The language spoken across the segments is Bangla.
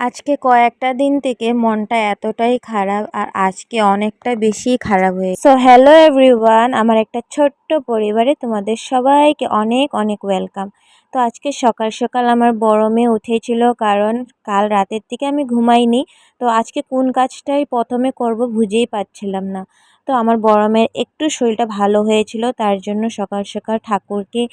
আজকে কয়েকটা দিন থেকে মনটা এতটাই খারাপ আর আজকে অনেকটা বেশি খারাপ হয়ে সো হ্যালো এভরিওয়ান, আমার একটা ছোট্ট পরিবারে তোমাদের সবাইকে অনেক অনেক ওয়েলকাম। তো আজকে সকাল সকাল আমার বড় মেয়ে উঠেছিল, কারণ কাল রাতের থেকে আমি ঘুমাইনি। তো আজকে কোন কাজটাই প্রথমে করব বুঝেই পাচ্ছিলাম না। তো আমার বড় মেয়ের একটু শরীরটা ভালো হয়েছিল, তার জন্য সকাল সকাল ঠাকুরকে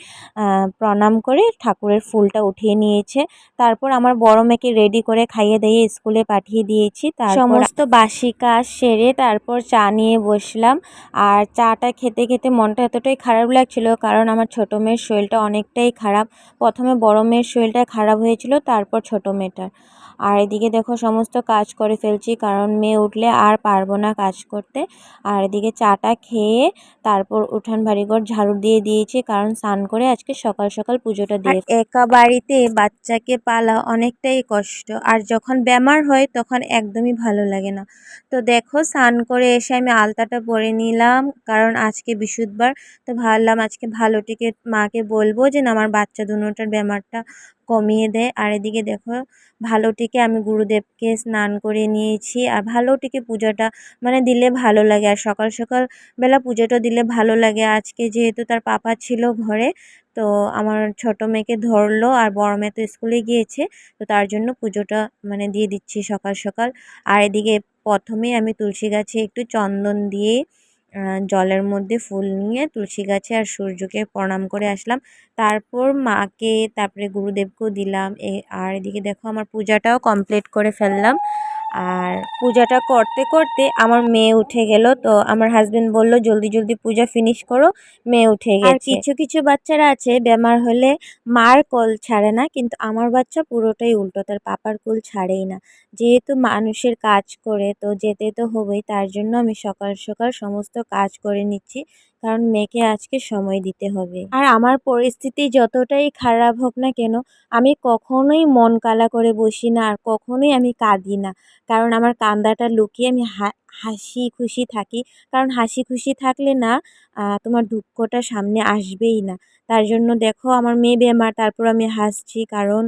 প্রণাম করে ঠাকুরের ফুলটা উঠিয়ে নিয়েছে। তারপর আমার বড় মেয়েকে রেডি করে খাইয়ে দিয়ে স্কুলে পাঠিয়ে দিয়েছি। সমস্ত বাসি কাজ সেরে তারপর চা নিয়ে বসলাম। আর চাটা খেতে খেতে মনটা এতটাই খারাপ লাগছিল, কারণ আমার ছোট মেয়ের শরীরটা অনেকটাই খারাপ। প্রথমে বড় মেয়ের শরীরটা খারাপ হয়েছিল, তারপর ছোট মেয়েটার। আর এদিকে দেখো সমস্ত কাজ করে ফেলছি, কারণ মেয়ে উঠলে আর পারবো না কাজ করতে। আর এদিকে চাটা খেয়ে তারপর উঠান বাড়িঘর ঝাড়ু দিয়ে দিয়েছি, কারণ স্নান করে আজকে সকাল সকাল পুজোটা দিয়ে একা বাড়িতে বাচ্চাকে পালা অনেকটাই কষ্ট। আর যখন বেমার হয় তখন একদমই ভালো লাগে না। তো দেখো স্নান করে এসে আমি আলতাটা পরে নিলাম, কারণ আজকে বৃহস্পতিবার। তো ভাবলাম আজকে ভালোটিকে মাকে বলবো যে না আমার বাচ্চা দুটোটার বেমারটা কমিয়ে দেয়। আর এদিকে দেখো ভালোটিকে আমি গুরুদেবকে স্নান করে নিয়েছি। আর ভালোটিকে পূজাটা দিলে ভালো লাগে, আর সকাল সকাল বেলা পুজোটা দিলে ভালো লাগে। আজকে যেহেতু তার পাপা ছিল ঘরে, তো আমার ছোট মেয়েকে ধরলো আর বড় মেয়ে তো স্কুলে গিয়েছে, তো তার জন্য পুজোটা দিয়ে দিচ্ছি সকাল সকাল। আর এদিকে প্রথমে আমি তুলসী গাছে একটু চন্দন দিয়ে জলের মধ্যে ফুল নিয়ে তুলসী গাছে আর সূর্যকে প্রণাম করে আসলাম। তারপর মাকে, তারপরে গুরুদেবকেও দিলাম। আর এদিকে দেখো আমার পূজাটাও কমপ্লিট করে ফেললাম। আর পূজাটা করতে করতে আমার মেয়ে উঠে গেল, তো আমার হাজবেন্ড বলল জলদি জলদি পূজা ফিনিশ করো, মেয়ে উঠে গেছে। আর কিছু কিছু বাচ্চারা আছে বেমার হলে মার কোল ছাড়ে না, কিন্তু আমার বাচ্চা পুরোটাই উল্টো, তার পাপার কোল ছাড়েই না। যেহেতু মানুষের কাজ করে তো যেতে তো হবেই, তার জন্য আমি সকাল সকাল সমস্ত কাজ করে নিচ্ছি, কারণ মেয়েকে আজকে সময় দিতে হবে। আর আমার পরিস্থিতি যতটাই খারাপ হোক না কেন, আমি কখনোই মন কালা করে বসি না, আর কখনোই আমি কাঁদি না। কারণ আমার কান্দাটা লুকিয়ে আমি হাসি খুশি থাকি। কারণ হাসি খুশি থাকলে না তোমার দুঃখটা সামনে আসবেই না। তার জন্য দেখো আমার মেয়ে বেমার, তারপর আমি হাসছি, কারণ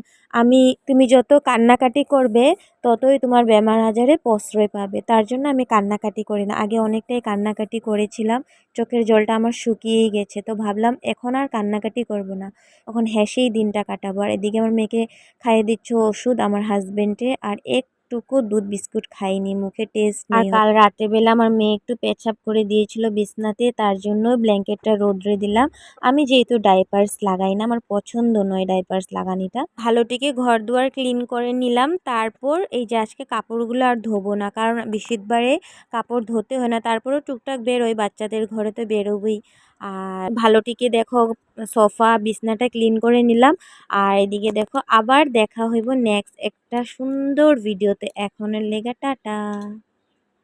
তুমি যত কান্নাকাটি করবে ততই তোমার বেমার আজারে প্রশ্রয় পাবে। তার জন্য আমি কান্নাকাটি করি না। আগে অনেকটাই কান্নাকাটি করেছিলাম, চোখের জলটা আমার শুকিয়েই গেছে। তো ভাবলাম এখন আর কান্নাকাটি করব না, এখন হেসেই দিনটা কাটাবো। আর এদিকে আমার মেয়েকে খাইয়ে দিচ্ছ ওষুধ আমার হাজবেন্ডে, আর একটুকু দুধ বিস্কুট খাইনি, মুখে টেস্ট নেই। আর কাল রাতেরবেলা আমার মেয়ে একটু পেচ্ছাপ করে দিয়েছিল বিছনাতে, তার জন্য ব্ল্যাঙ্কেটটা রোদ্রে দিলাম। আমি যেহেতু ডাইপার্স লাগাই না, আমার পছন্দ নয় ডাইপার্স লাগানিটা। ভালোটিকে ঘর দুয়ার ক্লিন করে নিলাম। তারপর এই যে আজকে কাপড়গুলো আর ধোবো না, কারণ বৃহস্পতিবারে কাপড় ধুতে হয় না, তারপরেও টুকটাক বেরোয়, বাচ্চাদের ঘরে তো বেরোবেই। আর ভালোটিকে দেখো সোফা বিছনাটা ক্লিন করে নিলাম। আর এদিকে দেখো আবার দেখা হইব নেক্সট একটা সুন্দর ভিডিওতে। এখনের লেগা টাটা।